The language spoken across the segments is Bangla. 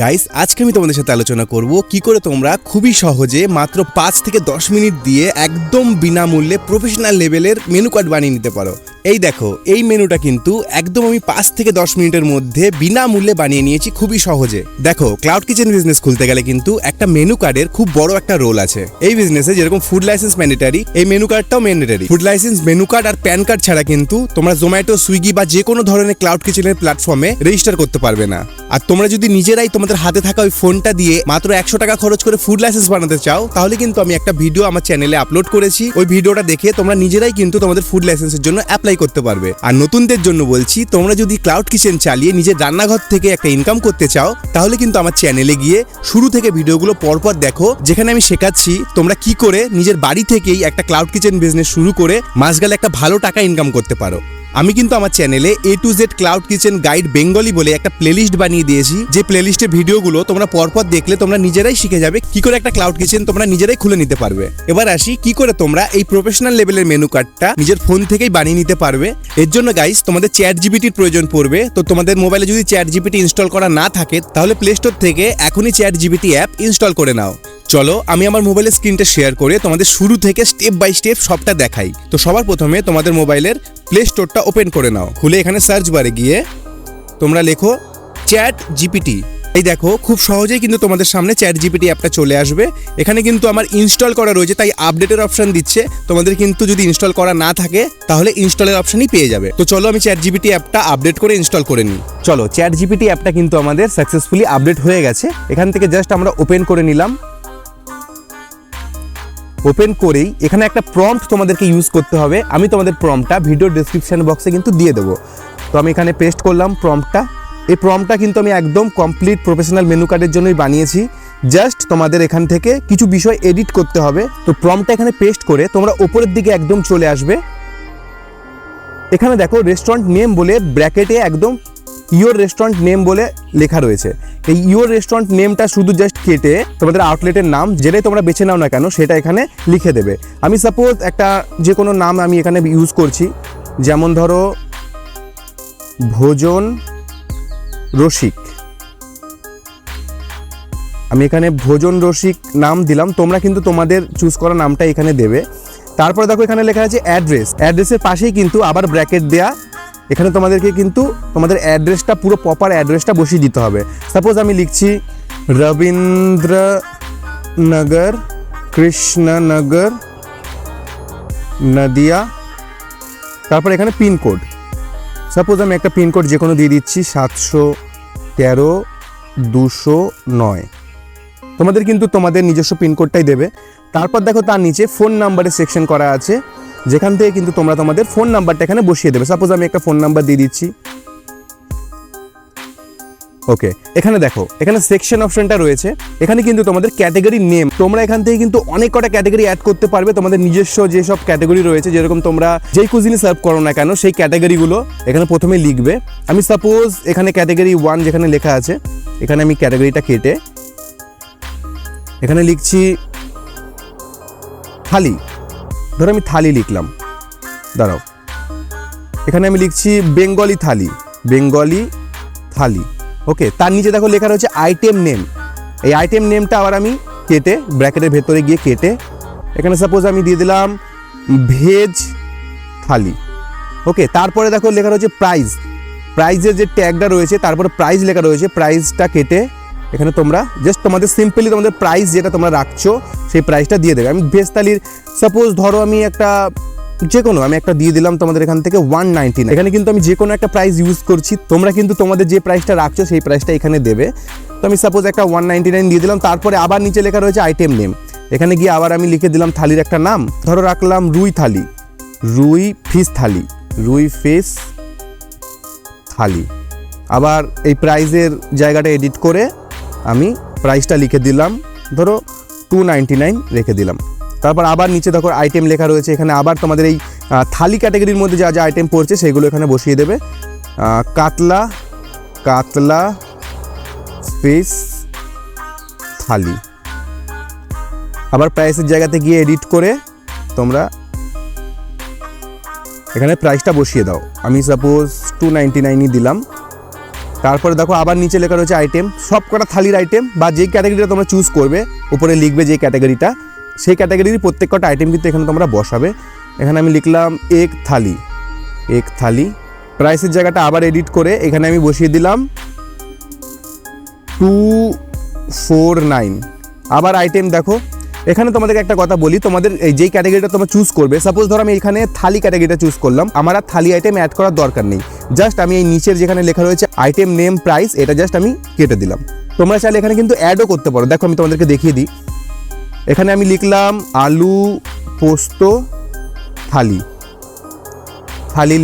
গাইস আজকে আমি তোমাদের সাথে আলোচনা করব কি করে তোমরা খুবই সহজে মাত্র 5 থেকে 10 মিনিট দিয়ে একদম বিনামূল্যে প্রফেশনাল লেভেলের মেনু কার্ড বানিয়ে নিতে পারো। এই দেখো, এই মেনুটা কিন্তু একদম আমি 5 থেকে 10 মিনিটের মধ্যে বিনামূল্যে বানিয়ে নিয়েছি খুবই সহজে। দেখো, ক্লাউড কিচেন বিজনেস খুলতে গেলে কিন্তু একটা মেনু কার্ডের খুব বড় একটা রোল আছে। এই বিজনেসে যেরকম ফুড লাইসেন্স ম্যান্ডেটারি, এই মেনু কার্ডটাও mandatory. Food licence, menu card আর প্যান কার্ড ছাড়া কিন্তু তোমরা জোম্যাটো, সুইগি বা যে কোনো ধরনের ক্লাউড কিচেনের প্ল্যাটফর্মে রেজিস্টার করতে পারবে না। আর তোমরা যদি নিজেরাই তোমাদের হাতে থাকা ওই ফোনটা দিয়ে মাত্র 100 টাকা খরচ করে ফুড লাইসেন্স বানাতে চাও, তাহলে কিন্তু আমি একটা ভিডিও আমার চ্যানেলে আপলোড করেছি। ওই ভিডিওটা দেখে তোমরা নিজেরাই কিন্তু তোমাদের ফুড লাইসেন্সের জন্য অ্যাপ্লাই করতে পারবে। আর নতুনদের জন্য বলছি, তোমরা যদি ক্লাউড কিচেন চালিয়ে নিজের রান্নাঘর থেকে একটা ইনকাম করতে চাও, তাহলে কিন্তু আমার চ্যানেলে গিয়ে শুরু থেকে ভিডিওগুলো পরপর দেখো, যেখানে আমি শেখাচ্ছি তোমরা কি করে নিজের বাড়ি থেকেই একটা ক্লাউড কিচেন বিজনেস শুরু করে মাস গেলে একটা ভালো টাকা ইনকাম করতে পারো। আমি কিন্তু আমার চ্যানেলে A to Z cloud kitchen guide Bengali বলে একটা প্লেলিস্ট বানিয়ে দিয়েছি, যে প্লেলিস্টের ভিডিওগুলো তোমরা পরপর দেখলে তোমরা নিজেরাই শিখে যাবে কি করে একটা ক্লাউড কিচেন তোমরা নিজেরাই খুলে নিতে পারবে। এবার আসি কি করে তোমরা এই প্রফেশনাল লেভেলের মেনু কার্ডটা নিজের ফোন থেকেই বানিয়ে নিতে পারবে। এর জন্য গাইস তোমাদের ChatGPT-র প্রয়োজন পড়বে। তো তোমাদের মোবাইলে যদি ChatGPT ইনস্টল করা না থাকে, তাহলে প্লে স্টোর থেকে এখনই ChatGPT অ্যাপ ইনস্টল করে নাও। চলো আমি আমার মোবাইলের স্ক্রিনটা শেয়ার করে তোমাদের শুরু থেকে স্টেপ বাই স্টেপ সবটা দেখাই। তো সবার প্রথমে তোমাদের মোবাইলের প্লে স্টোরটা ওপেন করে নাও। খুলে এখানে সার্চ বারে গিয়ে তোমরা লেখো ChatGPT। এই দেখো, খুব সহজেই কিন্তু তোমাদের সামনে ChatGPT অ্যাপটা চলে আসবে। এখানে কিন্তু আমার ইনস্টল করা রয়েছে, তাই আপডেটের অপশন দিচ্ছে। তোমাদের কিন্তু যদি ইনস্টল করা না থাকে, তাহলে ইনস্টলের অপশনই পেয়ে যাবে। তো চলো আমি ChatGPT অ্যাপটা আপডেট করে ইনস্টল করে নিই। চলো, ChatGPT অ্যাপটা কিন্তু আমাদের সাকসেসফুলি আপডেট হয়ে গেছে। এখান থেকে জাস্ট আমরা ওপেন করে নিলাম। ওপেন করেই এখানে একটা প্রম্পট তোমাদেরকে ইউজ করতে হবে। আমি তোমাদের প্রম্পটটা ভিডিও ডেসক্রিপশন বক্সে কিন্তু দিয়ে দেবো। তো আমি এখানে পেস্ট করলাম প্রম্পটটা। এই প্রম্পটটা কিন্তু আমি একদম কমপ্লিট প্রফেশনাল মেনু কার্ডের জন্যই বানিয়েছি। জাস্ট তোমাদের এখান থেকে কিছু বিষয় এডিট করতে হবে। তো প্রম্পটটা এখানে পেস্ট করে তোমরা ওপরের দিকে একদম চলে আসবে। এখানে দেখো রেস্টুরেন্ট নেম বলে ব্র্যাকেটে একদম ইয়োর রেস্টুরেন্ট নেম বলে লেখা রয়েছে। এই ইয়োর রেস্টুরেন্ট নেমটা শুধু জাস্ট কেটে তোমাদের আউটলেটের নাম যেটাই তোমরা বেছে নাও না কেন, সেটা এখানে লিখে দেবে। আমি সাপোজ একটা যে কোনো নাম আমি এখানে ইউজ করছি, যেমন ধরো ভোজন রসিক। আমি এখানে ভোজন রসিক নাম দিলাম। তোমরা কিন্তু তোমাদের চুজ করা নামটা এখানে দেবে। তারপর দেখো এখানে লেখা আছে অ্যাড্রেস। অ্যাড্রেসের পাশেই কিন্তু আবার ব্র্যাকেট দেয়া। এখানে তোমাদেরকে কিন্তু তোমাদের অ্যাড্রেসটা, পুরো প্রপার অ্যাড্রেসটা বসিয়ে দিতে হবে। সাপোজ আমি লিখছি রবীন্দ্রনগর, কৃষ্ণনগর, নদিয়া। তারপর এখানে পিনকোড, সাপোজ আমি একটা পিনকোড যে কোনো দিয়ে দিচ্ছি 713-209। তোমাদের কিন্তু তোমাদের নিজস্ব পিনকোডটাই দেবে। তারপর দেখো তার নিচে ফোন নাম্বারের সেকশন করা আছে, যেখান থেকে কিন্তু তোমরা তোমাদের ফোন নাম্বারটা এখানে বসিয়ে দেবে। সাপোজ আমি একটা ফোন নাম্বার দিয়ে দিচ্ছি। ওকে, এখানে দেখো এখানে সেকশন অপশনটা রয়েছে। এখানে কিন্তু তোমাদের ক্যাটাগরি নেম, তোমরা এখান থেকে কিন্তু অনেক কটা ক্যাটাগরি অ্যাড করতে পারবে। তোমাদের নিজস্ব যেসব ক্যাটাগরি রয়েছে, যেরকম তোমরা যেই কুজিনে সার্ভ করো না কেন, সেই ক্যাটাগরিগুলো এখানে প্রথমে লিখবে। আমি সাপোজ এখানে ক্যাটাগরি 1 যেখানে লেখা আছে, এখানে আমি ক্যাটাগরিটা কেটে এখানে লিখছি থালি। ধরো আমি থালি লিখলাম, দাঁড়াও, এখানে আমি লিখছি বেঙ্গলি থালি, বেঙ্গলি থালি। ওকে, তার নিচে দেখো লেখা রয়েছে আইটেম নেম। এই আইটেম নেমটা আবার আমি কেটে ব্র্যাকেটের ভেতরে গিয়ে কেটে এখানে সাপোজ আমি দিয়ে দিলাম ভেজ থালি। ওকে, তারপরে দেখো লেখা রয়েছে প্রাইস। প্রাইসের যে ট্যাগটা রয়েছে, তারপরে প্রাইস লেখা রয়েছে। প্রাইসটা কেটে এখানে তোমরা জাস্ট তোমাদের সিম্পলি তোমাদের প্রাইস যেটা তোমরা রাখছো, সেই প্রাইসটা দিয়ে দেবে। আমি ভেজ থালির সাপোজ ধরো আমি একটা যে কোনো আমি একটা দিয়ে দিলাম তোমাদের এখান থেকে 199। এখানে কিন্তু আমি যে কোনো একটা প্রাইস ইউজ করছি। তোমরা কিন্তু তোমাদের যে প্রাইসটা রাখছো সেই প্রাইসটা এখানে দেবে। তো আমি সাপোজ একটা 199 দিয়ে দিলাম। তারপরে আবার নিচে লেখা রয়েছে আইটেম নেম। এখানে গিয়ে আবার আমি লিখে দিলাম থালির একটা নাম। ধরো রাখলাম রুই থালি, রুই ফিশ থালি, রুই ফিশ থালি। আবার এই প্রাইসের জায়গাটা এডিট করে আমি প্রাইসটা লিখে দিলাম, ধরো 299 রেখে দিলাম। তারপর আবার নিচে দেখো আইটেম লেখা রয়েছে। এখানে আবার তোমাদের এই থালি ক্যাটাগরির মধ্যে যা যা আইটেম পড়ছে সেগুলো এখানে বসিয়ে দেবে। কাতলা, কাতলা ফিশ থালি। আবার প্রাইসের জায়গাতে গিয়ে এডিট করে তোমরা এখানে প্রাইসটা বসিয়ে দাও। আমি সাপোজ 299 দিলাম। তারপরে দেখো আবার নিচে লেখা রয়েছে আইটেম, সব কটা থালির আইটেম বা যেই ক্যাটাগরিটা তোমরা চুজ করবে উপরে লিখবে যে ক্যাটাগরিটা, সেই ক্যাটাগরির প্রত্যেক কটা আইটেম কিন্তু এখানে তোমরা বসাবে। এখানে আমি লিখলাম এক থালি, প্রাইসের জায়গাটা আবার এডিট করে এখানে আমি বসিয়ে দিলাম 249। আবার আইটেম দেখো, এখানে তোমাদেরকে একটা কথা বলি, তোমাদের এই যেই ক্যাটাগরিটা তোমরা চুজ করবে, সাপোজ ধরো আমি এখানে থালি ক্যাটাগরিটা চুজ করলাম, আমার আর থালি আইটেম অ্যাড করার দরকার নেই, জাস্ট আমি এই নিচের যেখানে লেখা রয়েছে আইটেম নেম প্রাইস, এটা জাস্ট আমি কেটে দিলাম। তোমরা চাইলে এখানে কিন্তু অ্যাডও করতে পারো। দেখো আমি তোমাদেরকে দেখিয়ে দিই, এখানে আমি লিখলাম আলু পোস্ত থালি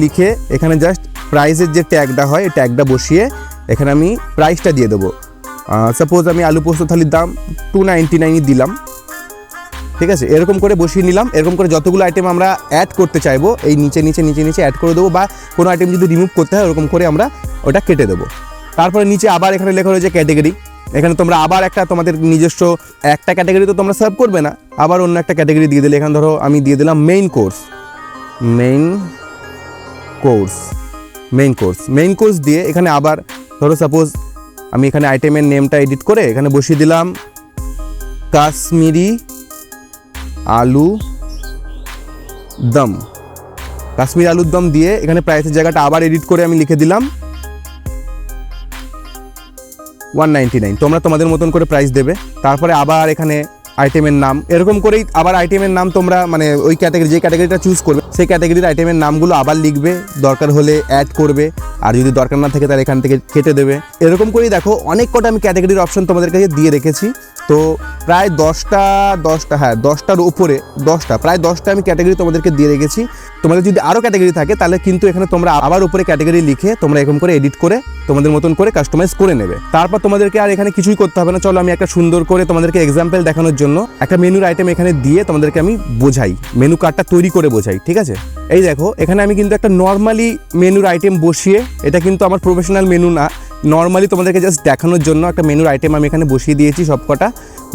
লিখে এখানে জাস্ট প্রাইসের যে ট্যাগটা হয় এই ট্যাগটা বসিয়ে এখানে আমি প্রাইসটা দিয়ে দেবো। সাপোজ আমি আলু পোস্ত থালির দাম 299 দিলাম, ঠিক আছে, এরকম করে বসিয়ে নিলাম। এরকম করে যতগুলো আইটেম আমরা অ্যাড করতে চাইবো এই নিচে অ্যাড করে দেবো, বা কোনো আইটেম যদি রিমুভ করতে হয় ওরকম করে আমরা ওটা কেটে দেবো। তারপরে নিচে আবার এখানে লেখা রয়েছে ক্যাটাগরি, এখানে তোমরা আবার একটা তোমাদের নিজস্ব একটা ক্যাটাগরি তো তোমরা সার্ভ করবে না, আবার অন্য একটা ক্যাটাগরি দিয়ে দিলে, এখানে ধরো আমি দিয়ে দিলাম মেইন কোর্স দিয়ে এখানে আবার ধরো সাপোজ আমি এখানে আইটেমের নেমটা এডিট করে এখানে বসিয়ে দিলাম কাশ্মীরি আলুর দম দিয়ে এখানে প্রাইসের জায়গাটা আবার এডিট করে আমি লিখে দিলাম 199। তোমরা তোমাদের মতন করে প্রাইস দেবে। তারপরে আবার এখানে আইটেমের নাম, এরকম করেই আবার আইটেমের নাম তোমরা মানে ওই ক্যাটাগরি যে ক্যাটাগরিটা চুজ করবে সেই ক্যাটাগরির আইটেমের নামগুলো আবার লিখবে, দরকার হলে অ্যাড করবে, আর যদি দরকার না থাকে তাহলে এখান থেকে কেটে দেবে। এরকম করেই দেখো অনেক কটা আমি ক্যাটাগরির অপশন তোমাদের কাছে দিয়ে রেখেছি। তো প্রায় 10টার উপরে প্রায় 10টা আমি ক্যাটাগরি তোমাদেরকে দিয়ে রেখেছি। তোমাদের যদি আরও ক্যাটাগরি থাকে তাহলে কিন্তু এখানে তোমরা আবার উপরে ক্যাটাগরি লিখে তোমরা এরকম করে এডিট করে তোমাদের মতন করে কাস্টমাইজ করে নেবে। তারপর তোমাদেরকে আর এখানে কিছুই করতে হবে না। চলো আমি একটা সুন্দর করে তোমাদেরকে এক্সাম্পল দেখানোর জন্য একটা মেনুর আইটেম এখানে দিয়ে তোমাদেরকে আমি বোঝাই, মেনু কার্ডটা তৈরি করে বোঝাই, ঠিক আছে। এই দেখো এখানে আমি কিন্তু একটা নর্মালি মেনুর আইটেম বসিয়ে, এটা কিন্তু আমার প্রফেশনাল মেনু না, নর্মালি তোমাদেরকে জাস্ট দেখানোর জন্য একটা মেনুর আইটেম আমি এখানে বসিয়ে দিয়েছি। সবকটা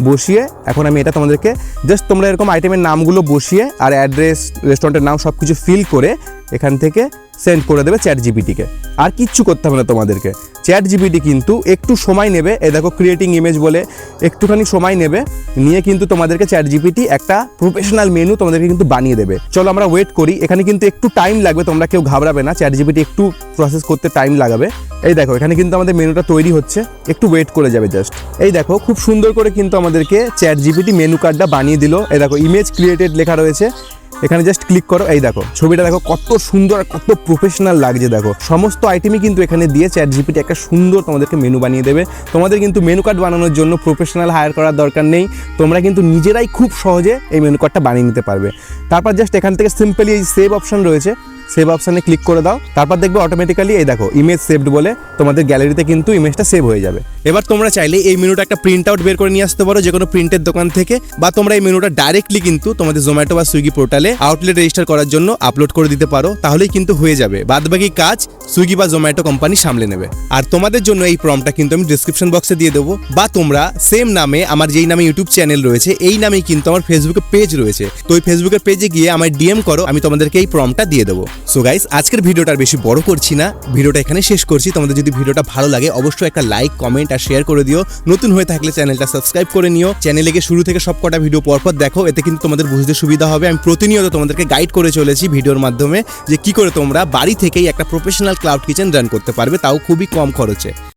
বসিয়ে এখন আমি এটা তোমাদেরকে জাস্ট তোমরা এরকম আইটেমের নামগুলো বসিয়ে আর অ্যাড্রেস, রেস্টুরেন্টের নাম সব কিছু ফিল করে এখান থেকে সেন্ড করে দেবে চ্যাট জিপিটিকে। আর কিচ্ছু করতে হবে না তোমাদেরকে। চ্যাট জিপিটি কিন্তু একটু সময় নেবে, এই দেখো ক্রিয়েটিং ইমেজ বলে একটুখানি সময় নেবে, নিয়ে কিন্তু তোমাদেরকে চ্যাট জিপিটি একটা প্রফেশনাল মেনু তোমাদেরকে কিন্তু বানিয়ে দেবে। চলো আমরা ওয়েট করি, এখানে কিন্তু একটু টাইম লাগবে, তোমরা কেউ ঘাবড়াবে না, চ্যাট জিপিটি একটু প্রসেস করতে টাইম লাগাবে। এই দেখো এখানে কিন্তু আমাদের মেনুটা তৈরি হচ্ছে, একটু ওয়েট করে যাবে জাস্ট। এই দেখো খুব সুন্দর করে কিন্তু আমাদেরকে চ্যাট জিপিটি মেনু কার্ডটা বানিয়ে দিল। এই দেখো ইমেজ ক্রিয়েটেড লেখা রয়েছে, এখানে জাস্ট ক্লিক করো। এই দেখো ছবিটা দেখো কত সুন্দর আর কত প্রফেশনাল লাগছে। দেখো সমস্ত আইটেমই কিন্তু এখানে দিয়ে চ্যাট জিপিটি একটা সুন্দর তোমাদেরকে মেনু বানিয়ে দেবে। তোমাদের কিন্তু মেনু কার্ড বানানোর জন্য প্রফেশনাল হায়ার করার দরকার নেই, তোমরা কিন্তু নিজেরাই খুব সহজে এই মেনু কার্ডটা বানিয়ে নিতে পারবে। তারপর জাস্ট এখান থেকে সিম্পলি এই সেভ অপশন রয়েছে, সেভ অপশানে ক্লিক করে দাও। তারপর দেখবে অটোমেটিক্যালি এই দেখো ইমেজ সেভড বলে তোমাদের গ্যালারিতে কিন্তু ইমেজটা সেভ হয়ে যাবে। এবার তোমরা চাইলে এই মেনুটা একটা প্রিন্ট আউট বের করে নিয়ে আসতে পারো যে কোনো প্রিন্টের দোকান থেকে, বা তোমরা এই মেনুটা ডাইরেক্টলি কিন্তু তোমাদের জোম্যাটো বা সুইগি পোর্টালে আউটলেট রেজিস্টার করার জন্য আপলোড করে দিতে পারো, তাহলেই কিন্তু হয়ে যাবে। বাদবাকি কাজ সুইগি বা জোম্যাটো কোম্পানি সামলে নেবে। আর তোমাদের জন্য এই প্রম্পটটা কিন্তু আমি ডিসক্রিপশন বক্সে দিয়ে দেবো, বা তোমরা সেম নামে আমার যেই নামে ইউটিউব চ্যানেল রয়েছে এই নামেই কিন্তু আমার ফেসবুকে পেজ রয়েছে, তো ওই ফেসবুকের পেজে গিয়ে আমায় ডিএম করো, আমি তোমাদেরকে এই প্রম্পটটা দিয়ে দেবো। সো গাইস আজকের ভিডিওটা আর বেশি বড় করছি না, ভিডিওটা এখানে শেষ করছি। তোমাদের যদি ভিডিওটা ভালো লাগে অবশ্যই একটা লাইক, কমেন্ট আর শেয়ার করে দিও। নতুন হয়ে থাকলে চ্যানেলটা সাবস্ক্রাইব করে নিও। চ্যানেলে গিয়ে শুরু থেকে সবকটা ভিডিও পরপর দেখো, এতে কিন্তু তোমাদের বুঝতে সুবিধা হবে। আমি প্রতিনিয়ত তোমাদেরকে গাইড করে চলেছি ভিডিওর মাধ্যমে যে কি করে তোমরা বাড়ি থেকেই একটা প্রফেশনাল ক্লাউড কিচেন রান করতে পারবে, তাও খুবই কম খরচে।